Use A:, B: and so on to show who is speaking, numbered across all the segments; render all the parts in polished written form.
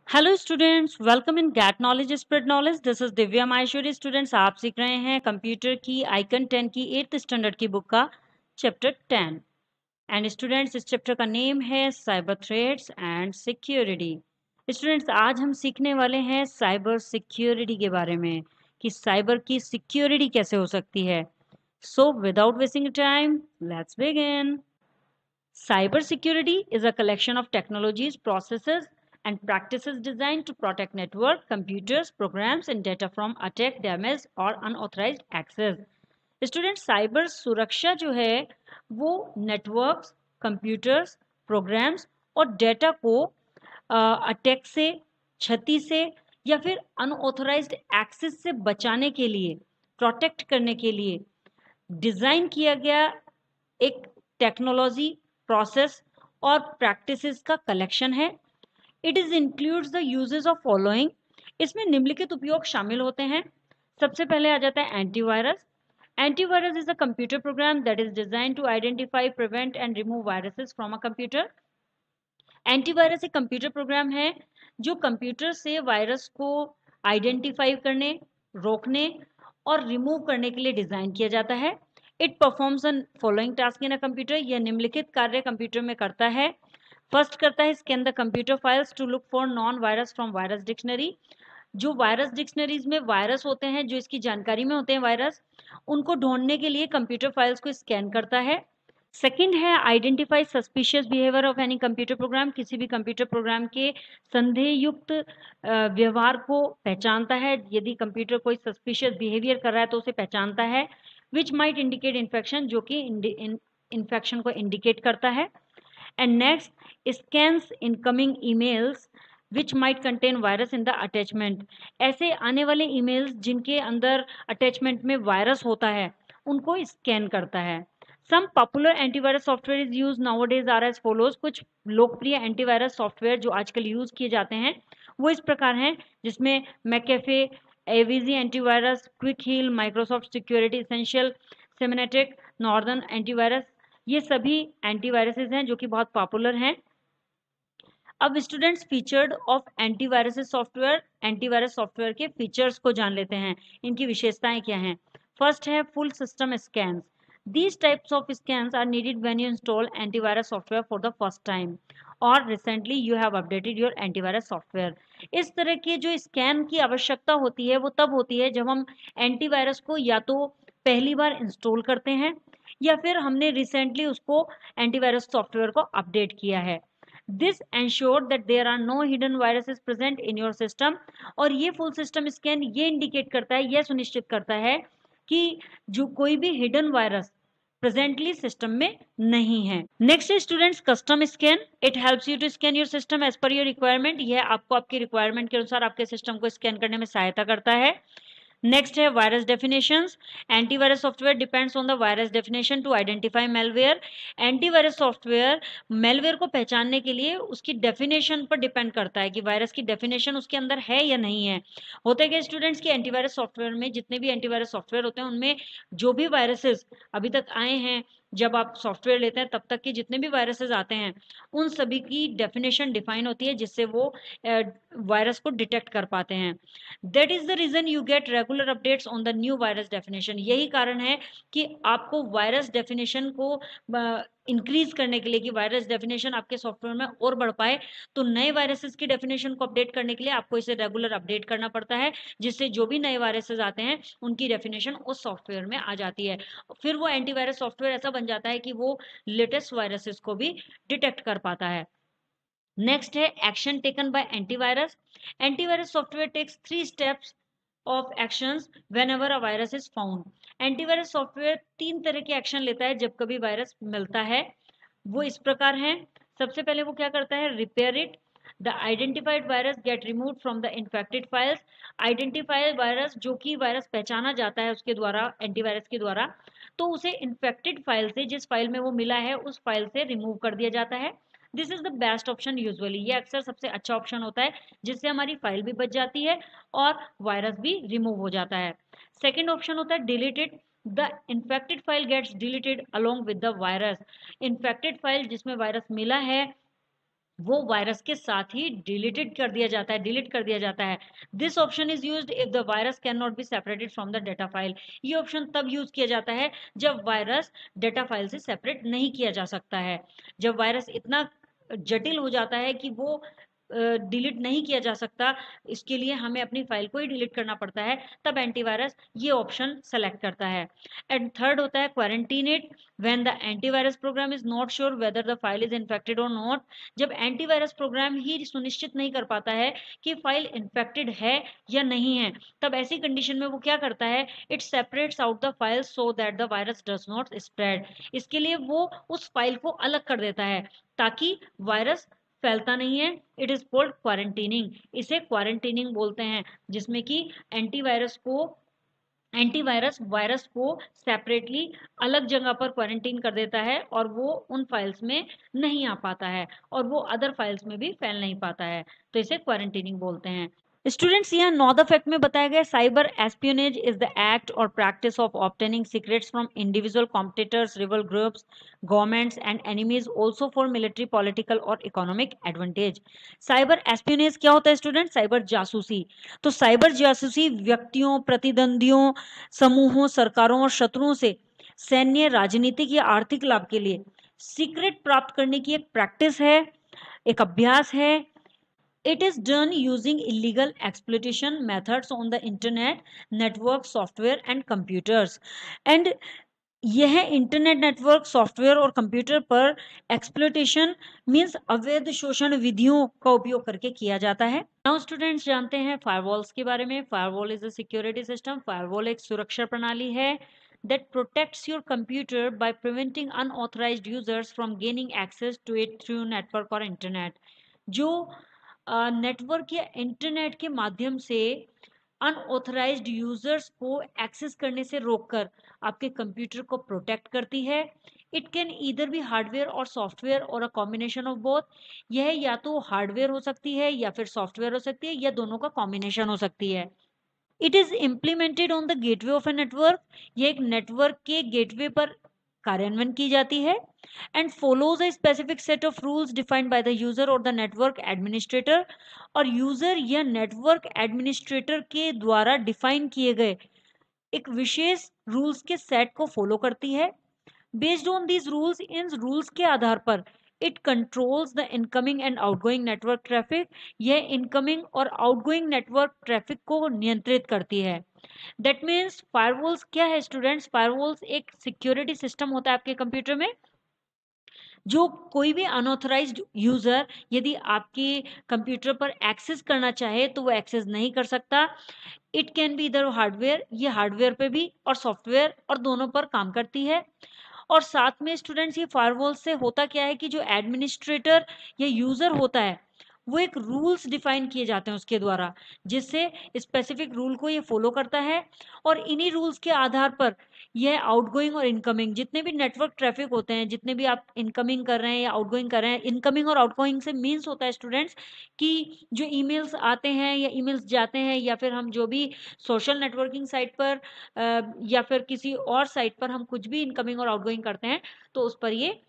A: Hello students, welcome in get knowledge spread knowledge. This is Divya Maheshwari. Students, आप सीख रहे हैं कंप्यूटर की आइकन 10 की 8th स्टैंडर्ड की बुक का चैप्टर 10। एंड स्टूडेंट्स, इस चैप्टर का नेम है cyber threats and security. Students, आज हम सीखने वाले हैं साइबर सिक्योरिटी के बारे में कि साइबर की सिक्योरिटी कैसे हो सकती है। So without wasting time, let's begin. Cyber security is a collection of technologies, processes, and practices designed to protect network, computers, programs, and data from attack, damage or unauthorized access. Student, cyber सुरक्षा जो है वो networks, computers, programs और data को attack से, क्षति से या फिर अनऑथराइज्ड एक्सेस से बचाने के लिए, प्रोटेक्ट करने के लिए डिजाइन किया गया एक टेक्नोलॉजी, प्रोसेस और प्रैक्टिसेस का कलेक्शन है। It is includes the uses of following. इसमें निम्नलिखित उपयोग शामिल होते हैं। सबसे पहले आ जाता है antivirus. Antivirus is a computer program that is design to identify, prevent and remove viruses from a computer. Antivirus एक कंप्यूटर प्रोग्राम है जो कंप्यूटर से वायरस को आइडेंटिफाई करने, रोकने और रिमूव करने के लिए डिजाइन किया जाता है। It performs a following task in a computer. यह निम्नलिखित कार्य कंप्यूटर में करता है। फर्स्ट करता है scan the computer files to look for known virus from virus dictionary. जो वायरस डिक्शनरीज में वायरस होते हैं, जो इसकी जानकारी में होते हैं वायरस, उनको ढूंढने के लिए कंप्यूटर फाइल्स को स्कैन करता है। सेकंड है identify suspicious behaviour of any computer program. किसी भी कंप्यूटर प्रोग्राम के संदेहयुक्त व्यवहार को पहचानता है। यदि कंप्यूटर कोई सस्पिशियस बिहेवियर कर रहा है तो उसे पहचानता है। विच माइट इंडिकेट इन्फेक्शन, जो कि इन्फेक्शन को इंडिकेट करता है। And next, scans incoming emails which might contain virus in the attachment. ऐसे आने वाले ईमेल्स जिनके अंदर अटैचमेंट में वायरस होता है उनको स्कैन करता है। Some popular antivirus software is use nowadays are as follows. कुछ लोकप्रिय एंटीवायरस सॉफ्टवेयर जो आजकल यूज किए जाते हैं वो इस प्रकार हैं, जिसमें McAfee, AVG antivirus, Quick Heal, Microsoft Security Essential, Symantec, northern antivirus. ये सभी एंटीवायरसेस हैं जो कि बहुत पॉपुलर हैं। अब students, featured of antivirus software के फीचर्स को जान लेते हैं। इनकी विशेषताएं क्या हैं। फर्स्ट है full system scans. These types of scans are needed when you install antivirus software for the first time or recently you have updated your antivirus software. इस तरह के जो स्कैन की आवश्यकता होती है वो तब होती है जब हम एंटीवायरस को या तो पहली बार इंस्टॉल करते हैं या फिर हमने रिसेंटली उसको एंटीवायरस सॉफ्टवेयर को अपडेट किया है। This ensure that there are no hidden viruses present in your system. और ये फुल सिस्टम स्कैन ये इंडिकेट करता है, यह सुनिश्चित करता है कि जो कोई भी हिडन वायरस प्रेजेंटली सिस्टम में नहीं है। नेक्स्ट है students custom scan. It helps you to scan your system as per your requirement. यह आपको आपकी रिक्वायरमेंट के अनुसार आपके सिस्टम को स्कैन करने में सहायता करता है। नेक्स्ट है virus definitions. Antivirus software depends on the virus definition to identify malware. Antivirus software malware को पहचानने के लिए उसकी डेफिनेशन पर डिपेंड करता है कि वायरस की डेफिनेशन उसके अंदर है या नहीं है। होता है कि स्टूडेंट्स की एंटीवायरस सॉफ्टवेयर में जितने भी एंटीवायरस सॉफ्टवेयर होते हैं उनमें जो भी वायरसेस अभी तक आए हैं, जब आप सॉफ्टवेयर लेते हैं तब तक के जितने भी वायरसेस आते हैं उन सभी की डेफिनेशन डिफाइन होती है, जिससे वो वायरस को डिटेक्ट कर पाते हैं। That is the reason you get regular updates on the new virus definition. यही कारण है कि आपको वायरस डेफिनेशन को इंक्रीज करने के लिए, कि वायरस डेफिनेशन आपके सॉफ्टवेयर में और बढ़ पाए, तो नए वायरसेस की डेफिनेशन को अपडेट करने के लिए आपको इसे रेगुलर अपडेट करना पड़ता है, जिससे जो भी नए वायरसेस आते हैं उनकी डेफिनेशन उस सॉफ्टवेयर में आ जाती है। फिर वो एंटीवायरस सॉफ्टवेयर ऐसा बन जाता है कि वो लेटेस्ट वायरसेस को भी डिटेक्ट कर पाता है। नेक्स्ट है action taken by antivirus. Antivirus software takes 3 steps of actions whenever a virus is found. Antivirus software 3 तरह के एक्शन लेता है जब कभी वायरस मिलता है। वो इस प्रकार हैं। सबसे पहले वो क्या करता है, repair it. The identified virus get remove from the infected files. Identified virus, जो कि वायरस पहचाना जाता है उसके द्वारा, एंटीवायरस के द्वारा, तो उसे इन्फेक्टेड फाइल से, जिस फाइल में वो मिला है उस फाइल से रिमूव कर दिया जाता है। This is the best option usually. ये अक्सर सबसे अच्छा ऑप्शन होता है जिससे हमारी फाइल भी बच जाती है और वायरस भी रिमूव हो जाता है। सेकेंड ऑप्शन होता है deleted. The infected file gets deleted along with the virus. Infected file जिसमें वायरस मिला है वो वायरस के साथ ही डिलीटेड कर दिया जाता है, डिलीट कर दिया जाता है। This option is used if the virus can not be separated from the data file. ये ऑप्शन तब यूज किया जाता है जब वायरस डेटा फाइल से सेपरेट नहीं किया जा सकता है। जब वायरस इतना जटिल हो जाता है कि वो डिलीट नहीं किया जा सकता, इसके लिए हमें अपनी फाइल को ही डिलीट करना पड़ता है, तब एंटीवायरस ये ऑप्शन सेलेक्ट करता है। एंड थर्ड होता है quarantine it when the antivirus program is not sure whether the file is infected और नॉट। जब एंटीवायरस प्रोग्राम ही सुनिश्चित नहीं कर पाता है कि फाइल इन्फेक्टेड है या नहीं है, तब ऐसी कंडीशन में वो क्या करता है, it separates out the file so that the virus does not spread. इसके लिए वो उस फाइल को अलग कर देता है ताकि वायरस फैलता नहीं है। It is called quarantining. इसे क्वारंटीनिंग बोलते हैं, जिसमें कि एंटीवायरस वायरस को सेपरेटली अलग जगह पर क्वारंटीन कर देता है और वो उन फाइल्स में नहीं आ पाता है और वो अदर फाइल्स में भी फैल नहीं पाता है, तो इसे क्वारंटीनिंग बोलते हैं। स्टूडेंट्स, यहाँ नॉर्थ फैक्ट में बताया गया cyber espionage is the act और practice of obtaining secrets from individual competitors, rival groups, governments and enemies also for military, political और इकोनॉमिक एडवांटेज। साइबर एस्पियोनेज क्या होता है स्टूडेंट? साइबर जासूसी। तो साइबर जासूसी व्यक्तियों, प्रतिद्वंदियों, समूहों, सरकारों और शत्रुओं से सैन्य, राजनीतिक या आर्थिक लाभ के लिए सीक्रेट प्राप्त करने की एक प्रैक्टिस है, एक अभ्यास है। It is done using illegal exploitation methods on the internet, network, software and computers. And यह इंटरनेट, नेटवर्क, सॉफ्टवेयर और कंप्यूटर पर एक्सप्लोइटेशन मींस अवैध शोषण विधियों का उपयोग करके किया जाता है। नाउ स्टूडेंट्स जानते हैं फायरवॉल्स के बारे में। Firewall is a security system. Firewall एक सुरक्षा प्रणाली है that protects your computer by preventing unauthorized users from gaining access to it through network or internet। जो नेटवर्क या इंटरनेट के माध्यम से अनऑथराइज्ड यूजर्स को एक्सेस करने से रोककर आपके कंप्यूटर को प्रोटेक्ट करती है। It can either be hardware और सॉफ्टवेयर और अ कॉम्बिनेशन ऑफ बोथ। यह या तो हार्डवेयर हो सकती है या फिर सॉफ्टवेयर हो सकती है या दोनों का कॉम्बिनेशन हो सकती है। It is implemented on the gateway of a network. ये एक नेटवर्क के गेटवे पर कार्यान्वयन की जाती है and follows a specific set of rules defined by the user और द नेटवर्क एडमिनिस्ट्रेटर। और यूजर या नेटवर्क एडमिनिस्ट्रेटर के द्वारा डिफाइन किए गए एक विशेष रूल्स के सेट को फॉलो करती है। Based on these rules, in rules के आधार पर it controls the incoming and outgoing network traffic. यह इनकमिंग और आउटगोइंग नेटवर्क ट्रैफिक को नियंत्रित करती है। दैट मीन्स फायरवॉल्स क्या है स्टूडेंट्स? फायरवॉल्स एक सिक्योरिटी सिस्टम होता है आपके कंप्यूटर में, जो कोई भी अनऑथराइज्ड यूजर यदि आपके कंप्यूटर पर एक्सेस करना चाहे तो वो एक्सेस नहीं कर सकता। इट कैन बी इधर हार्डवेयर, ये हार्डवेयर पे भी और सॉफ्टवेयर और दोनों पर काम करती है। और साथ में स्टूडेंट्स, ये फायरवॉल से होता क्या है कि जो एडमिनिस्ट्रेटर या यूजर होता है वो एक रूल्स डिफाइन किए जाते हैं उसके द्वारा, जिससे स्पेसिफिक रूल को ये फॉलो करता है और इन्हीं रूल्स के आधार पर यह आउटगोइंग और इनकमिंग जितने भी नेटवर्क ट्रैफिक होते हैं, जितने भी आप इनकमिंग कर रहे हैं या आउटगोइंग कर रहे हैं, इनकमिंग और आउटगोइंग से मीन्स होता है स्टूडेंट्स कि जो ईमेल्स आते हैं या ईमेल्स जाते हैं या फिर हम जो भी सोशल नेटवर्किंग साइट पर या फिर किसी और साइट पर हम कुछ भी इनकमिंग और आउटगोइंग करते हैं तो उस पर ये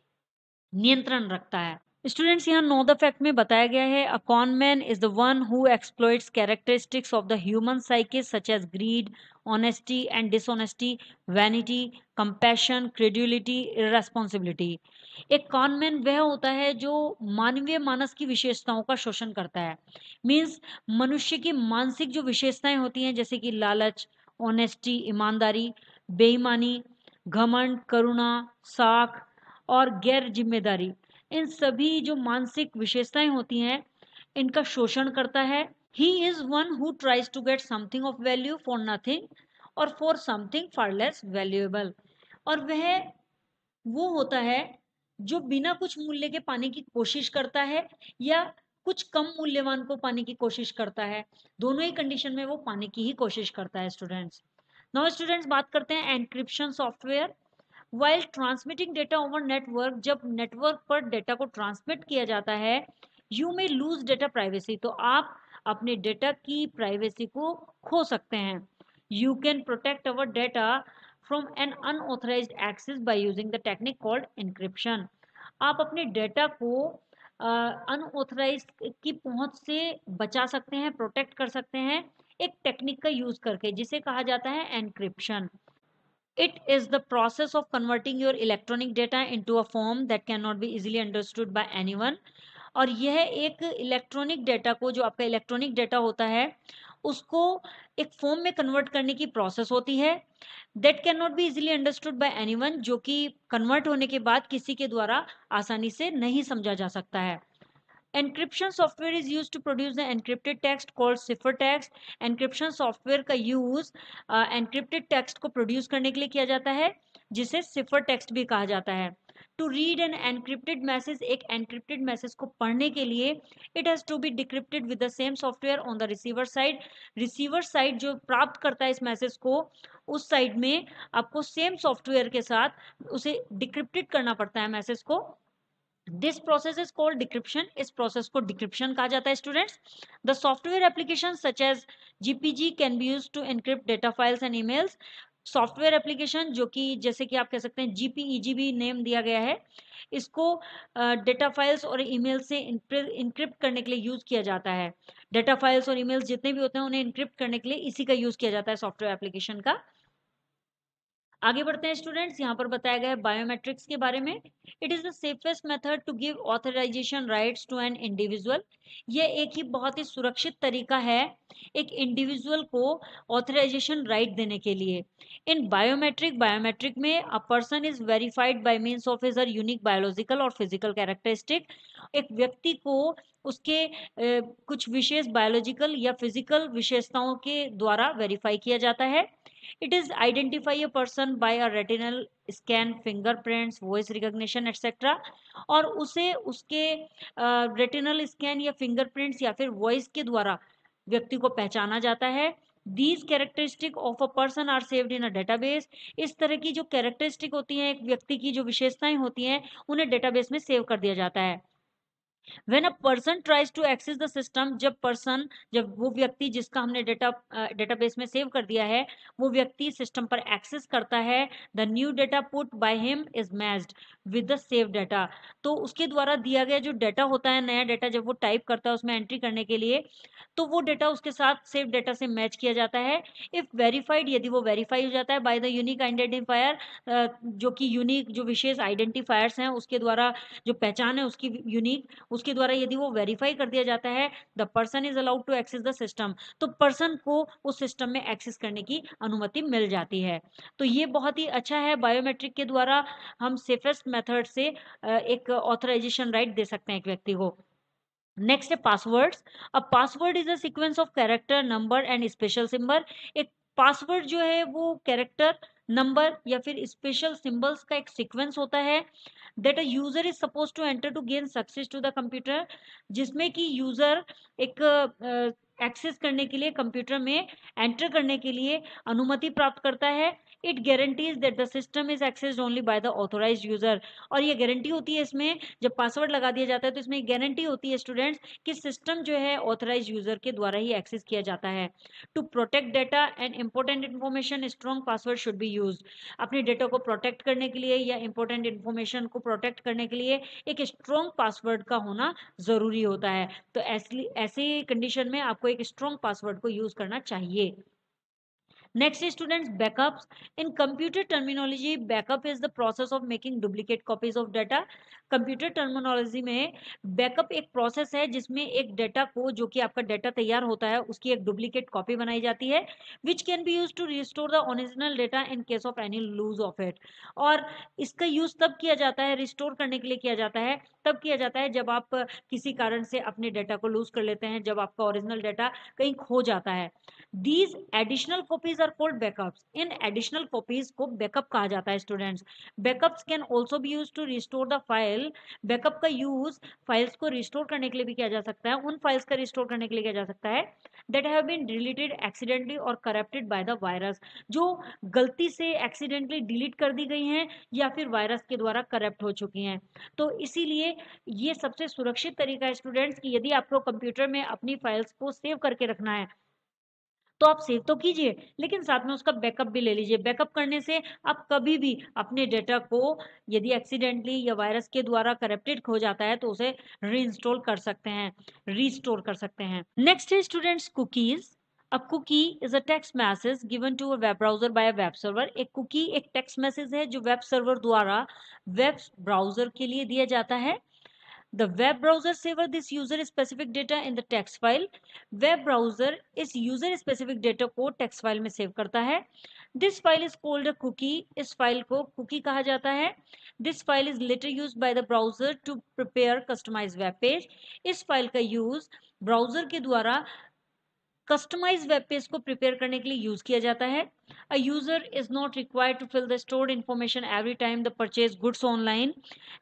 A: नियंत्रण रखता है। स्टूडेंट्स, यहाँ नो द फैक्ट में बताया गया है a conman is the one who exploits characteristics of the human साइकिस such as greed, honesty and dishonesty, vanity, compassion, credulity, irresponsibility. एक कॉनमैन वह होता है जो मानवीय मानस की विशेषताओं का शोषण करता है। मीन्स मनुष्य की मानसिक जो विशेषताएं होती हैं जैसे कि लालच, ऑनेस्टी, ईमानदारी, बेईमानी, घमंड, करुणा, साख और गैर जिम्मेदारी, इन सभी जो मानसिक विशेषताएं होती हैं इनका शोषण करता है। He is one who tries to get something of value for nothing और for something far less valuable. और वह वो होता है जो बिना कुछ मूल्य के पाने की कोशिश करता है या कुछ कम मूल्यवान को पाने की कोशिश करता है। दोनों ही कंडीशन में वो पाने की ही कोशिश करता है स्टूडेंट्स। नाउ स्टूडेंट्स, बात करते हैं encryption software. While transmitting data over network, जब नेटवर्क पर डेटा को ट्रांसमिट किया जाता है, you may lose data privacy, तो आप अपने डेटा की प्राइवेसी को खो सकते हैं। You can protect our data from an unauthorized access by using the technique called encryption. आप अपने डेटा को अनऑथराइज की पहुंच से बचा सकते हैं, प्रोटेक्ट कर सकते हैं एक टेक्निक का यूज करके, जिसे कहा जाता है encryption. It is the process of converting your electronic data into a form that cannot be easily understood by anyone। और यह एक इलेक्ट्रॉनिक डेटा को, जो आपका इलेक्ट्रॉनिक डेटा होता है, उसको एक फॉर्म में कन्वर्ट करने की प्रोसेस होती है that can not be easily understood by anyone, जो कि कन्वर्ट होने के बाद किसी के द्वारा आसानी से नहीं समझा जा सकता है। Encryption software is use to produce the encrypted text called cipher text. Encryption software का यूज एनक्रिप्टेड टेक्स्ट को प्रोड्यूस करने के लिए किया जाता है, जिसे सिफर टेक्स्ट भी कहा जाता है। To read an encrypted message, एक एनक्रिप्टेड मैसेज को पढ़ने के लिए it has to be decrypted with the same software on the receiver side. Receiver side जो प्राप्त करता है इस मैसेज को, उस साइड में आपको सेम सॉफ्टवेयर के साथ उसे डिक्रिप्टेड करना पड़ता है मैसेज को। This process is called decryption. इस प्रोसेस को डिक्रिप्शन कहा जाता है students. The software application such as GPG can be use to encrypt data files and emails. Software application जो कि जैसे कि आप कह सकते हैं जीपीईजी भी नेम दिया गया है, इसको डेटा फाइल्स और ईमेल से इनक्रिप्ट करने के लिए यूज किया जाता है। डेटा फाइल्स और ईमेल्स जितने भी होते हैं उन्हें इनक्रिप्ट करने के लिए इसी का यूज किया जाता है, सॉफ्टवेयर एप्लीकेशन का। आगे बढ़ते हैं स्टूडेंट्स, यहाँ पर बताया गया है बायोमेट्रिक्स के बारे में। It is the safest method to give authorization rights to an individual. ये एक ही बहुत ही सुरक्षित तरीका है एक इंडिविजुअल को ऑथराइजेशन राइट देने के लिए। इन बायोमेट्रिक में a person is verified by means of his unique biological और फिजिकल कैरेक्टरिस्टिक। एक व्यक्ति को उसके कुछ विशेष बायोलॉजिकल या फिजिकल विशेषताओं के द्वारा वेरीफाई किया जाता है। It is identify a person by a retinal scan, fingerprints, voice recognition etc. और उसे उसके रेटिनल स्कैन या फिंगरप्रिंट्स या फिर वॉइस के द्वारा व्यक्ति को पहचाना जाता है। These characteristic of a person are saved in a database। इस तरह की जो कैरेक्टरिस्टिक होती हैं एक व्यक्ति की, जो विशेषताएं होती हैं, उन्हें डेटाबेस में सेव कर दिया जाता है। When a person tries to access the system, जब वो व्यक्ति जिसका हमने डेटाबेस में सेव कर दिया है, वो व्यक्ति सिस्टम पर एक्सेस करता है, the new data put by him is matched with the save data. तो उसके द्वारा दिया गया जो डेटा होता है, नया डेटा जब वो टाइप करता है उसमें एंट्री करने के लिए, तो वो डेटा उसके साथ सेव डेटा से मैच किया जाता है। इफ वेरीफाइड, यदि वो वेरीफाई हो जाता है बाय द यूनिक आइडेंटिफायर, जो कि यूनिक जो विशेष आइडेंटिफायर्स हैं उसके द्वारा, जो पहचान है उसकी यूनिक, उसके द्वारा यदि वो वेरीफाई कर दिया जाता है, the person is allowed to access the system, तो पर्सन को उस सिस्टम में एक्सेस करने की अनुमति मिल जाती है। तो ये बहुत ही अच्छा है, बायोमेट्रिक के द्वारा हम सेफेस्ट मेथड से एक ऑथराइजेशन राइट दे सकते हैं एक व्यक्ति को। नेक्स्ट है पासवर्ड्स। अब password is a sequence of character, number and special symbol. एक पासवर्ड जो है वो कैरेक्टर, नंबर या फिर स्पेशल सिंबल्स का एक सीक्वेंस होता है that a user is suppose to enter to gain success to the computer, जिसमें कि यूजर एक एक्सेस करने के लिए, कंप्यूटर में एंटर करने के लिए अनुमति प्राप्त करता है। It guarantees that the system is accessed only by the authorized user. और ये गारंटी होती है इसमें, जब पासवर्ड लगा दिया जाता है तो इसमें गारंटी होती है स्टूडेंट्स कि सिस्टम जो है ऑथराइज्ड यूजर के द्वारा ही एक्सेस किया जाता है। To protect data and important information, strong password should be used. अपने डेटा को प्रोटेक्ट करने के लिए या इंपॉर्टेंट इन्फॉर्मेशन को प्रोटेक्ट करने के लिए एक स्ट्रॉन्ग पासवर्ड का होना जरूरी होता है। तो ऐसी कंडीशन में आपको एक स्ट्रॉन्ग पासवर्ड को यूज करना चाहिए। Next is students backups. In computer terminology, backup is the process of making duplicate copies of data. Computer terminology में बैकअप एक प्रोसेस है जिसमें एक डेटा को, जो कि आपका डेटा तैयार होता है, उसकी एक डुप्लीकेट कॉपी बनाई जाती है, which can be use to restore the original data in case of any lose of it. और इसका यूज तब किया जाता है, रिस्टोर करने के लिए किया जाता है, तब किया जाता है जब आप किसी कारण से अपने डेटा को लूज कर लेते हैं, जब आपका ओरिजिनल डेटा कहीं खो जाता है। These additional copies are called backups. In additional copies को backup कहा जाता है students. Backups can also be used to restore the file. Backup का यूज फाइल्स को रिस्टोर करने के लिए भी किया जा सकता है, उन फाइल्स का रिस्टोर करने के लिए किया जा सकता है that have been deleted accidentally or corrupted by the virus, जो गलती से एक्सीडेंटली डिलीट कर दी गई हैं या फिर वायरस के द्वारा करप्ट हो चुकी हैं। तो इसीलिए ये सबसे सुरक्षित तरीका है स्टूडेंट्स कि यदि आपको कंप्यूटर में अपनी फाइल्स को सेव करके रखना है तो आप सेव तो कीजिए, लेकिन साथ में उसका बैकअप भी ले लीजिए। बैकअप करने से आप कभी भी अपने डेटा को यदि एक्सीडेंटली या वायरस के द्वारा करप्टेड हो जाता है तो उसे रीइंस्टॉल कर सकते हैं, रीस्टोर कर सकते हैं। नेक्स्ट है students cookies. A cookie is a text message given to a web browser by a web server. एक कुकी एक टेक्स्ट मैसेज है जो वेब सर्वर द्वारा वेब ब्राउजर के लिए दिया जाता है। The web browser saves this user specific data in the text file. Web browser इस user specific data को text file में सेव करता है। This file is called a cookie. इस फाइल को cookie कहा जाता है। This file is later used by the browser to prepare customized web page. इस फाइल का यूज ब्राउजर के द्वारा कस्टमाइज वेब पेज को प्रिपेयर करने के लिए यूज किया जाता है। A user is not required to fill the stored information every time the purchase goods online.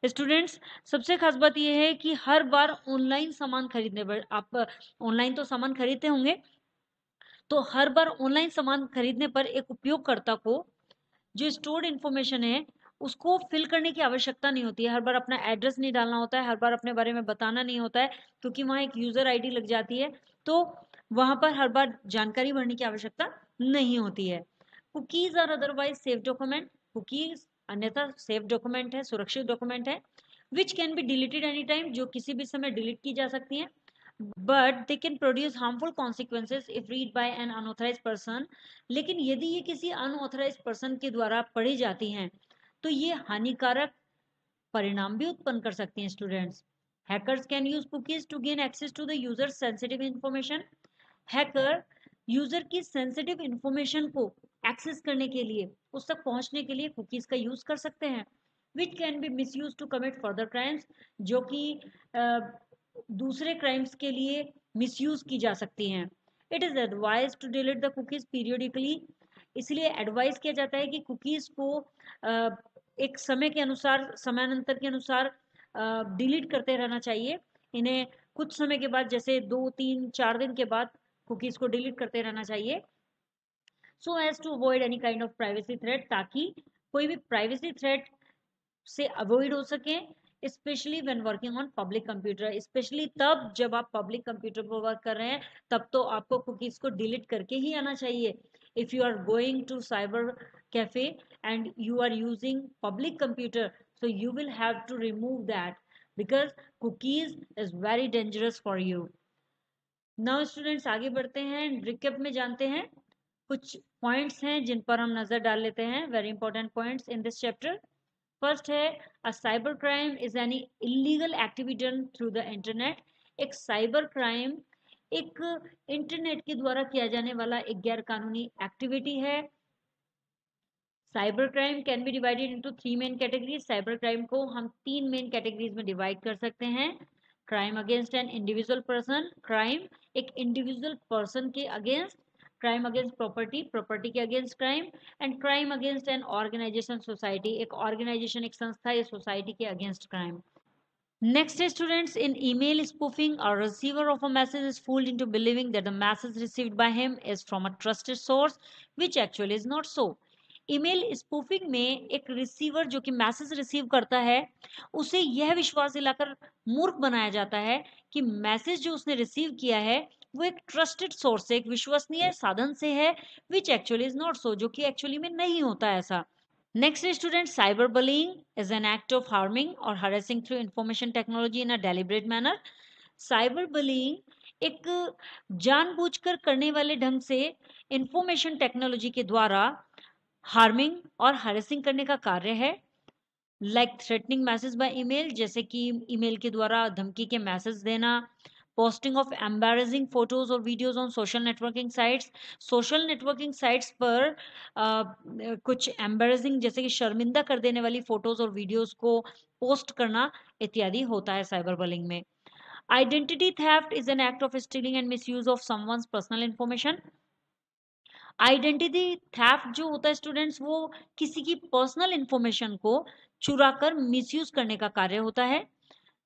A: Students, सबसे खास बात यह है कि हर बार ऑनलाइन सामान खरीदने पर, आप ऑनलाइन तो सामान खरीदते होंगे, तो हर बार ऑनलाइन सामान खरीदने पर एक उपयोगकर्ता को जो स्टोर्ड इंफॉर्मेशन है उसको फिल करने की आवश्यकता नहीं होती है। हर बार अपना एड्रेस नहीं डालना होता है, हर बार अपने बारे में बताना नहीं होता है, क्योंकि वहाँ एक यूजर आईडी लग जाती है, तो वहां पर हर बार जानकारी भरने की आवश्यकता नहीं होती है। Cookies are otherwise safe document. Cookies अन्यथा सेफ डॉक्यूमेंट है, सुरक्षित डॉक्यूमेंट है, which can be deleted any time, जो किसी भी समय डिलीट की जा सकती है। But they can produce harmful consequences if read by an unauthorize person. लेकिन यदि ये किसी अनऑथराइज पर्सन के द्वारा पढ़ी जाती हैं तो ये हानिकारक परिणाम भी उत्पन्न कर सकती हैं। Students, hackers can use cookies to gain access to the user sensitive information. Hacker user की सेंसिटिव इंफॉर्मेशन को एक्सेस करने के लिए, उस तक पहुंचने के लिए कुकीज का यूज कर सकते हैं, which can be misuse to commit further crimes, जो कि दूसरे क्राइम्स के लिए मिसयूज की जा सकती हैं। It is advise to delete the cookies periodically. इसलिए एडवाइस किया जाता है कि कुकीज को एक समय के अनुसार, समयानंतर के अनुसार डिलीट करते रहना चाहिए। इन्हें कुछ समय के बाद, जैसे 2 3 4 दिन के बाद कुकीज को डिलीट करते रहना चाहिए, so as to avoid any kind of privacy threat, ताकि कोई भी प्राइवेसी थ्रेट से अवॉइड हो सके। Specially when working on public computer, specially तब जब आप पब्लिक कंप्यूटर पर वर्क कर रहे हैं, तब तो आपको कुकीज को डिलीट करके ही आना चाहिए। If you are going to cyber cafe and you are using public computer, so you will have to remove that because cookies is very dangerous for you. Now students, आगे बढ़ते हैं, recap में जानते हैं कुछ पॉइंट्स हैं जिन पर हम नजर डाल लेते हैं, very important points in this chapter. First है, a cyber crime is any illegal activity done through the internet. एक साइबर क्राइम एक इंटरनेट के द्वारा किया जाने वाला एक गैर कानूनी एक्टिविटी है। Cyber crime can be divided into 3 main categories. Cyber crime को हम 3 मेन कैटेगरीज में डिवाइड कर सकते हैं। Crime against an individual person, crime एक इंडिविजुअल पर्सन के against, crime against property, property के against crime, and crime against an organisation, society, एक ऑर्गेनाइजेशन, एक संस्था या सोसाइटी के against crime. Next is students, in email spoofing, a receiver of a message is fooled into believing that the message received by him is from a trusted source, which actually is not so. Email spoofing में एक receiver जो कि message receive करता है, उसे यह विश्वास दिलाकर मूर्ख बनाया जाता है कि मैसेज जो उसने रिसीव किया है वो एक ट्रस्टेड सोर्स से, एक विश्वसनीय साधन से है, which actually is not so, जो कि एक्चुअली में नहीं होता ऐसा। Next is students, cyberbullying is an act of harming or harassing through information technology in a deliberate manner. Cyberbullying एक जानबूझकर करने वाले ढंग से इंफॉर्मेशन टेक्नोलॉजी के द्वारा हार्मिंग और हरेसिंग करने का कार्य है। Like threatening message by email, जैसे कि ईमेल के द्वारा धमकी के मैसेज देना, पोस्टिंग ऑफ एम्बैरेसिंग फोटोज और videos on social networking sites. Social networking sites पर कुछ एम्बैरेसिंग, जैसे कि शर्मिंदा कर देने वाली फोटोज और वीडियोस को पोस्ट करना इत्यादि होता है साइबर बलिंग में। Identity theft is an act of stealing and misuse of someone's personal information. Identity theft जो होता है स्टूडेंट्स, वो किसी की पर्सनल इंफॉर्मेशन को चुराकर मिसयूज करने का कार्य होता है।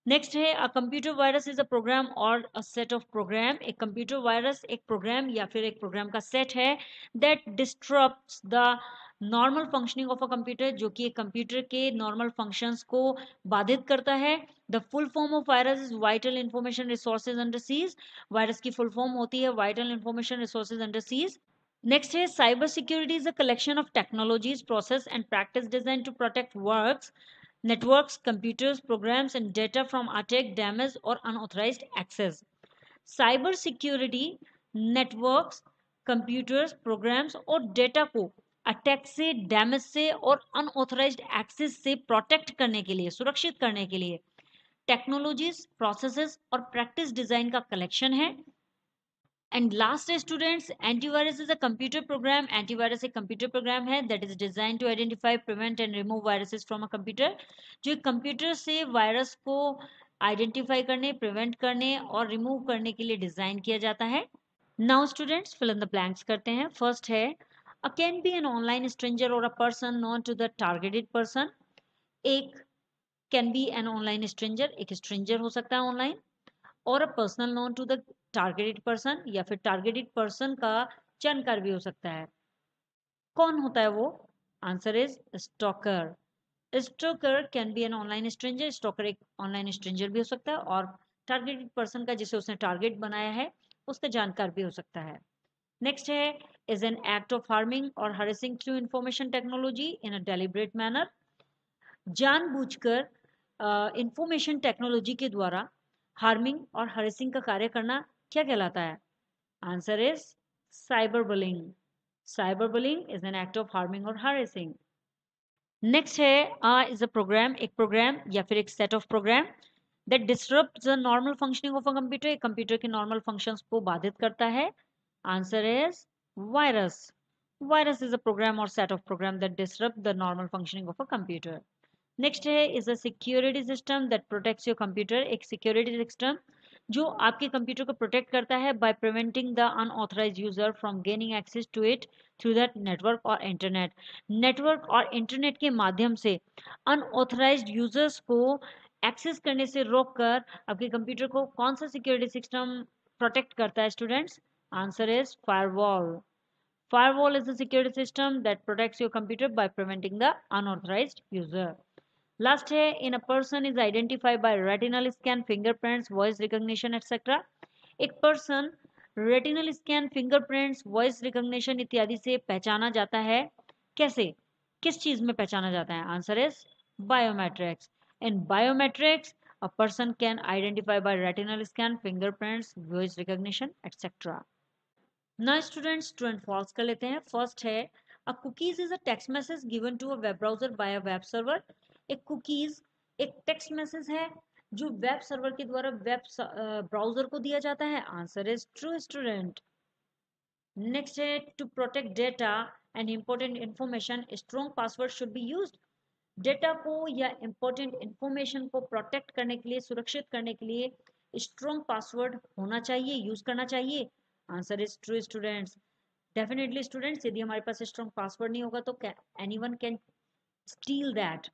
A: नेक्स्ट है, a computer virus is a program और अ सेट ऑफ प्रोग्राम। एक कंप्यूटर वायरस एक प्रोग्राम या फिर एक प्रोग्राम का सेट है that disturbs the normal functioning of a computer, जो कि एक कंप्यूटर के नॉर्मल फंक्शंस को बाधित करता है। The full form of virus is vital information resources under siege. Virus की फुल फॉर्म होती है vital information resources under siege. Next है cyber security is a collection of technologies, process and practice design to protect works, networks, computers, programs, and data from attack, damage, or unauthorized access. Cyber security networks, computers, programs और data को attack से, damage से और unauthorised access से protect करने के लिए, सुरक्षित करने के लिए टेक्नोलॉजीज, प्रोसेसेस और प्रैक्टिस डिजाइन का कलेक्शन है। And last students, antivirus is a computer program. Antivirus एक कंप्यूटर प्रोग्राम है that is design to identify, prevent and remove viruses from a computer, जो कंप्यूटर से वायरस को आइडेंटिफाई करने, prevent करने और रिमूव करने के लिए डिजाइन किया जाता है। Now students fill in the blanks करते हैं। फर्स्ट है a can be an online stranger और a person known to the targeted person. एक can be an online stranger, एक स्ट्रेंजर हो सकता है ऑनलाइन, और a personal known to the targeted person, या फिर टारगेटेड पर्सन का जानकार भी हो सकता है। कौन होता है वो? Answer is stalker. Stalker can be an online stranger. Stalker एक ऑनलाइन स्ट्रेंजर भी हो सकता है और टारगेटेड पर्सन का, जिसे उसने टारगेट बनाया है, उसका जानकार भी हो सकता है। नेक्स्ट है is an act of harming और harassing through information technology in a deliberate manner. जानबूझकर इंफॉर्मेशन टेक्नोलॉजी के द्वारा हार्मिंग और हरेसिंग का कार्य करना क्या कहलाता है? Answer is cyber bullying. Cyber bullying is an act of harming और हरेसिंग। नेक्स्ट है इज अ प्रोग्राम, एक प्रोग्राम या फिर एक set of program that disrupt the normal functioning of a computer, एक कंप्यूटर के नॉर्मल फंक्शंस को बाधित करता है। Answer is virus. Virus is a program और set of program that disrupt the normal functioning of a computer. Next है is a security system that protects your computer, एक security system जो आपके computer को प्रोटेक्ट करता है by preventing the unauthorized user from gaining access to it through that network और internet. Network और internet के माध्यम से अनऑथराइज्ड यूजर्स को एक्सेस करने से रोककर आपके कंप्यूटर को कौन सा सिक्योरिटी सिस्टम प्रोटेक्ट करता है students? Answer is firewall. Firewall is the security system that protects your computer by preventing the unauthorized user. Last है in a person is identified by retinal scan, fingerprints, voice recognition etc. एक person retinal scan, fingerprints, voice recognition इत्यादि से पहचाना जाता है। कैसे, किस चीज में पहचाना जाता है? Answer is biometrics. In biometrics a person can identify by retinal scan, fingerprints, voice recognition etc. ना स्टूडेंट्स ट्रू एंड फॉल्स कर लेते हैं। फर्स्ट है a cookies is a text message given to a web browser by a web server. एक cookies एक text message है जो web server के द्वारा वेब ब्राउजर को दिया जाता है। Answer is true student. Next है to protect data and important information strong password should be used. Data को या इंपॉर्टेंट इंफॉर्मेशन को प्रोटेक्ट करने के लिए, सुरक्षित करने के लिए स्ट्रॉन्ग पासवर्ड होना चाहिए, यूज करना चाहिए। Answer is true students. Definitely students, यदि हमारे पास स्ट्रॉन्ग पासवर्ड नहीं होगा तो एनीवन कैन स्टील दैट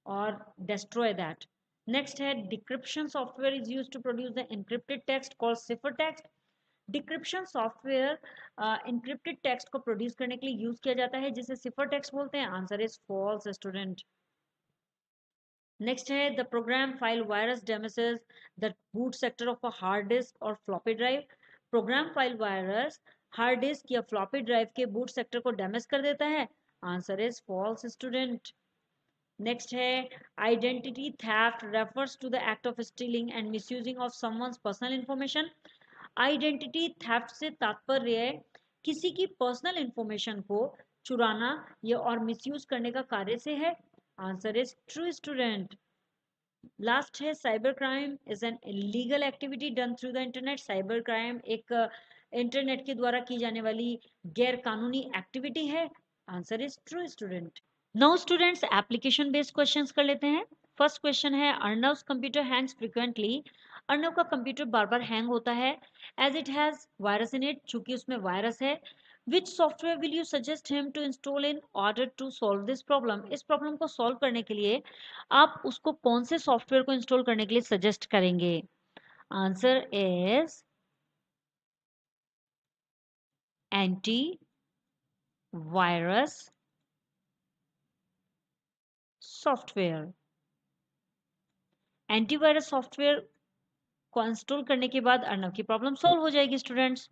A: और डिस्ट्रॉय दैट। नेक्स्ट है decryption software is used to produce the encrypted text called cipher text. Decryption software encrypted text को produce करने के लिए यूज किया जाता है, जिसे सिफर टेक्स्ट बोलते हैं। Answer is false student. Next है the program file virus damages the boot sector of a hard disk और floppy drive. Program file virus hard disk या फ्लॉपी ड्राइव के बूट सेक्टर को डैमेज कर देता है। Answer is false student. Next है identity theft refers to the act of stealing and misusing of someone's personal information. Identity theft से तात्पर्य है किसी की पर्सनल इंफॉर्मेशन को चुराना या और मिसयूज करने का कार्य से है। Answer is true student. Last है cyber crime is an illegal activity done through the internet. Cyber crime एक इंटरनेट के द्वारा की जाने वाली गैर कानूनी एक्टिविटी है। Answer is true student. Now students application based questions कर लेते हैं। फर्स्ट क्वेश्चन है Arnav's computer hangs frequently. Arnav का कंप्यूटर बार बार हैंग होता है as it has virus in it, चूंकि उसमें वायरस है। विच software will you suggest him to install in order to solve this problem. इस प्रॉब्लम को सॉल्व करने के लिए आप उसको कौन से सॉफ्टवेयर को इंस्टॉल करने के लिए सजेस्ट करेंगे? Answer is anti virus software. Antivirus software को इंस्टॉल करने के बाद अर्नव की प्रॉब्लम सॉल्व हो जाएगी स्टूडेंट्स।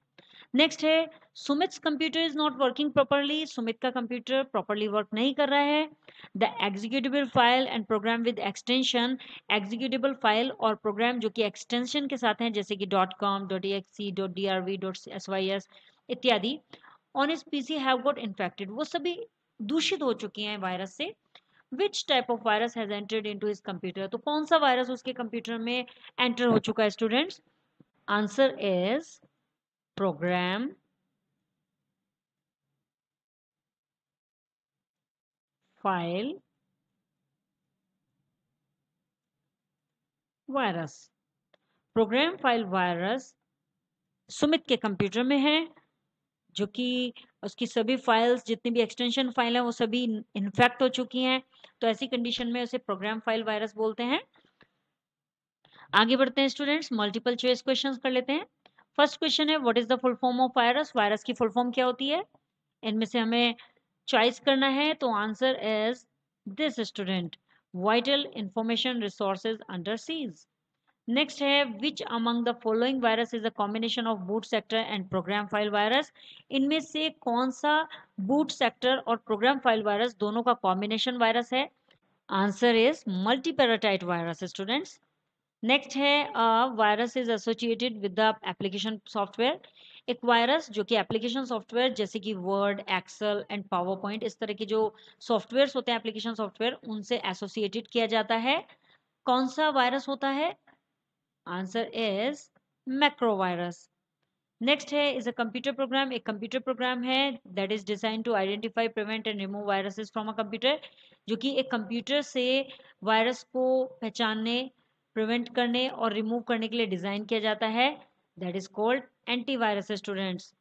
A: नेक्स्ट है Sumit's computer is not working properly. Sumit का कंप्यूटर प्रॉपरली वर्क नहीं कर रहा है। The executable file and program with extension, executable file और प्रोग्राम जो कि एक्सटेंशन के साथ हैं जैसे कि .com, .exe, .drv, .sys इत्यादि ऑन इस पीसी हैव गॉट इन्फेक्टेड, वो सभी दूषित हो चुकी हैं वायरस से। Which type of virus has entered into his computer, तो कौन सा वायरस उसके कंप्यूटर में एंटर हो चुका है students? Answer is program file virus. Programme file virus Sumit के कंप्यूटर में है, जो कि उसकी सभी फाइल्स जितनी भी एक्सटेंशन फाइल है वो सभी इन्फेक्ट हो चुकी हैं, तो ऐसी कंडीशन में उसे प्रोग्राम फाइल वायरस बोलते हैं। आगे बढ़ते हैं स्टूडेंट्स, मल्टीपल चॉइस क्वेश्चंस कर लेते हैं। फर्स्ट क्वेश्चन है what is the full form of virus, virus की फुल फॉर्म क्या होती है? इनमें से हमें चॉइस करना है, तो answer is this student, vital information resources under siege. Next है which among the following virus is a combination of boot sector and program file virus, इनमें से कौन सा बूट सेक्टर और प्रोग्राम फाइल वायरस दोनों का कॉम्बिनेशन वायरस है? Answer is multipartite virus students. Next है virus is associated with the application software, एक वायरस जो कि एप्लीकेशन सॉफ्टवेयर जैसे कि word, excel and power point इस तरह के जो सॉफ्टवेयर होते हैं एप्लीकेशन सॉफ्टवेयर उनसे एसोसिएटेड किया जाता है, कौन सा वायरस होता है? Answer is macro virus. नेक्स्ट है इज अ कंप्यूटर प्रोग्राम, एक कंप्यूटर प्रोग्राम है that is design to identify, prevent and remove viruses from a computer, जो कि एक कंप्यूटर से वायरस को पहचानने, प्रिवेंट करने और रिमूव करने के लिए डिजाइन किया जाता है, that is called antivirus students.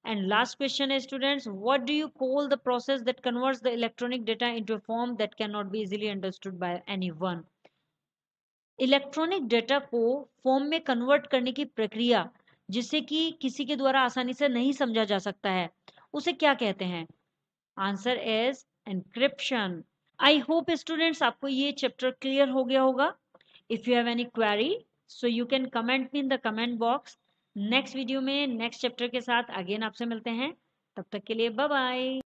A: And last question is students, what do you call the process that converts the electronic data into a form that cannot be easily understood by anyone? Electronic data को form में convert करने की प्रक्रिया जिसे कि किसी के द्वारा आसानी से नहीं समझा जा सकता है, उसे क्या कहते हैं? Answer is encryption. I hope students आपको ये चैप्टर क्लियर हो गया होगा। If you have any query so you can comment me in the comment box. Next video में नेक्स्ट चैप्टर के साथ अगेन आपसे मिलते हैं, तब तक के लिए बाय बाय।